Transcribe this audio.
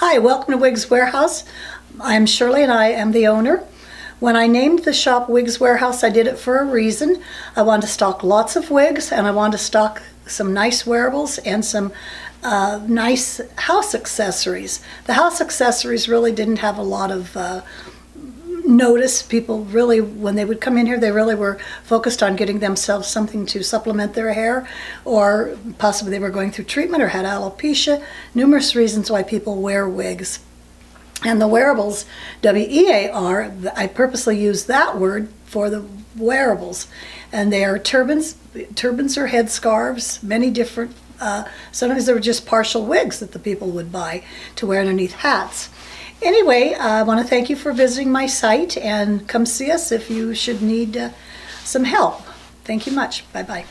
Hi, welcome to Wigs Warehouse. I'm Shirley and I am the owner. When I named the shop Wigs Warehouse, I did it for a reason. I wanted to stock lots of wigs and I wanted to stock some nice wearables and some nice house accessories. The house accessories really didn't have a lot of notice. People really, when they would come in here, they really were focused on getting themselves something to supplement their hair, or possibly they were going through treatment or had alopecia. Numerous reasons why people wear wigs. And the wearables, W-E-A-R, I purposely use that word for the wearables. And they are turbans. Turbans are headscarves, many different, sometimes they were just partial wigs that the people would buy to wear underneath hats. Anyway, I want to thank you for visiting my site, and come see us if you should need some help. Thank you much. Bye-bye.